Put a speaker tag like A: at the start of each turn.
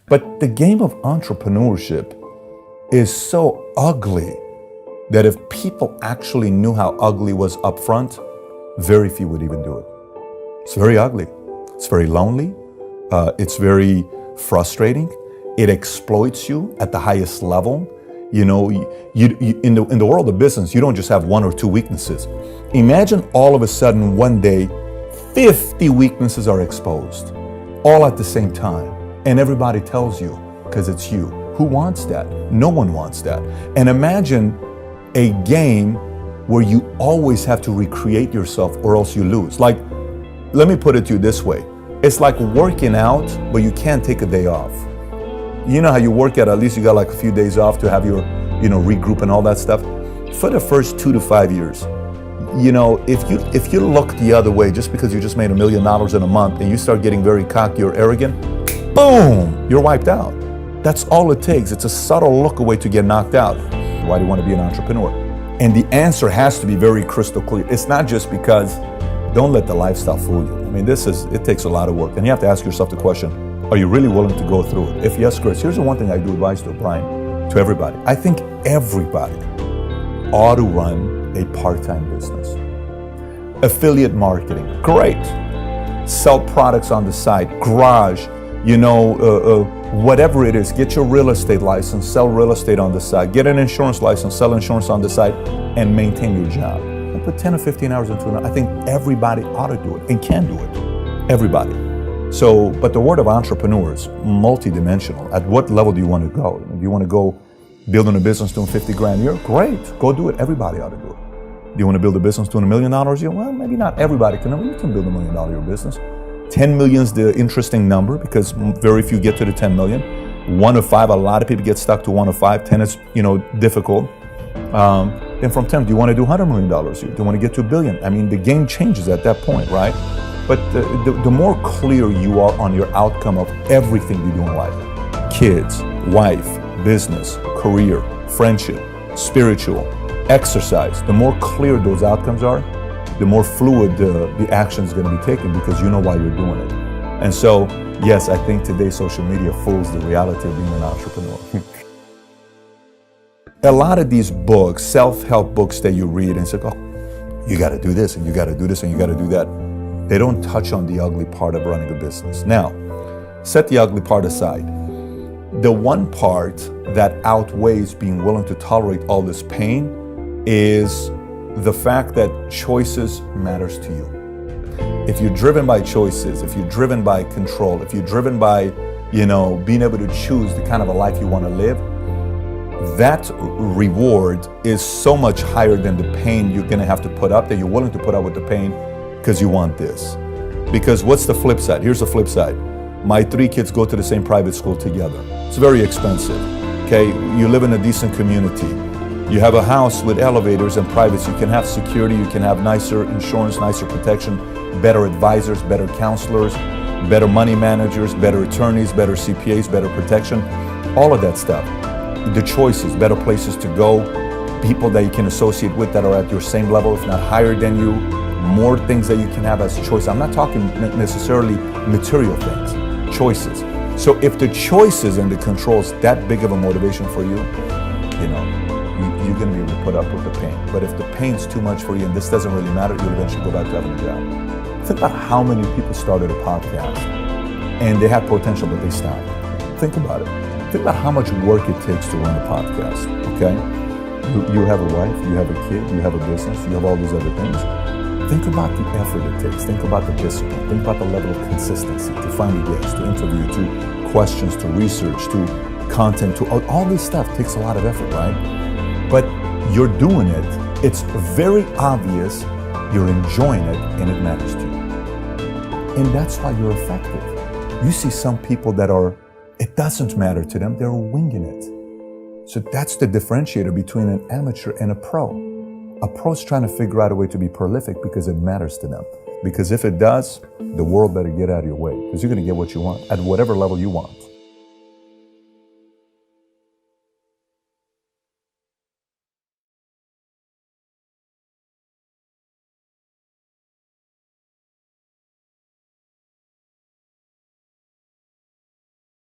A: But the game of entrepreneurship is so ugly that if people actually knew how ugly it was up front, very few would even do it. It's very ugly. It's very lonely. It's very frustrating. It exploits you at the highest level. You know, in the world of business, you don't just have one or two weaknesses. Imagine all of a sudden one day, 50 weaknesses are exposed, all at the same time. And everybody tells you, because it's you. Who wants that? No one wants that. And imagine a game where you always have to recreate yourself or else you lose. Like, let me put it to you this way. It's like working out, but you can't take a day off. You know how you work out, at least you got like a few days off to have your, regroup and all that stuff. For the first 2 to 5 years, if you look the other way just because you just made $1 million in a month and you start getting very cocky or arrogant, boom, you're wiped out. That's all it takes. It's a subtle look away to get knocked out. Why do you want to be an entrepreneur? And the answer has to be very crystal clear. It's not just because, don't let the lifestyle fool you. I mean, it takes a lot of work. And you have to ask yourself the question, are you really willing to go through it? If yes, Chris, here's the one thing I do advise to, Brian, to everybody. I think everybody ought to run a part-time business. Affiliate marketing, great. Sell products on the side, garage, whatever it is. Get your real estate license, sell real estate on the side. Get an insurance license, sell insurance on the side, and maintain your job. And put 10 or 15 hours into it. I think everybody ought to do it and can do it. Everybody. So, but the word of entrepreneur is multidimensional. At what level do you want to go? Do you want to go building a business doing 50 grand a year? Great, go do it. Everybody ought to do it. Do you want to build a business doing $1 million a year? Well, maybe not everybody can. You can build $1 million a year business. 10 million is the interesting number because very few get to the 10 million. 1 of 5, a lot of people get stuck to 1 of 5. 10 is, difficult. Then from 10, do you want to do $100 million a year? Do you want to get to $1 billion? I mean, the game changes at that point, right? But the more clear you are on your outcome of everything you do in life, kids, wife, business, career, friendship, spiritual, exercise, the more clear those outcomes are, the more fluid the action is going to be taken because you know why you're doing it. And so, yes, I think today social media fools the reality of being an entrepreneur. A lot of these books, self-help books that you read and say, oh, you got to do this and you got to do this and you got to do that. They don't touch on the ugly part of running a business. Now, set the ugly part aside. The one part that outweighs being willing to tolerate all this pain is the fact that choices matters to you. If you're driven by choices, if you're driven by control, if you're driven by, being able to choose the kind of a life you want to live, that reward is so much higher than the pain you're going to have to put up, that you're willing to put up with the pain because you want this. Because what's the flip side? Here's the flip side. My 3 kids go to the same private school together. It's very expensive. Okay, you live in a decent community. You have a house with elevators and privacy. You can have security, you can have nicer insurance, nicer protection, better advisors, better counselors, better money managers, better attorneys, better CPAs, better protection, all of that stuff. The choices, better places to go, people that you can associate with that are at your same level, if not higher than you, more things that you can have as choice. I'm not talking necessarily material things, choices. So if the choices and the controls that big of a motivation for you, you're going to be able to put up with the pain. But if the pain's too much for you and this doesn't really matter, you'll eventually go back to having a job. Think about how many people started a podcast and they had potential, but they stopped. Think about it. Think about how much work it takes to run a podcast, okay? You have a wife, you have a kid, you have a business, you have all these other things. Think about the effort it takes. Think about the discipline. Think about the level of consistency to find guests, to interview, to questions, to research, to content, to all this stuff takes a lot of effort, right? But you're doing it. It's very obvious you're enjoying it and it matters to you. And that's why you're effective. You see some people that it doesn't matter to them. They're winging it. So that's the differentiator between an amateur and a pro. A pro's trying to figure out a way to be prolific because it matters to them. Because if it does, the world better get out of your way because you're going to get what you want at whatever level you want.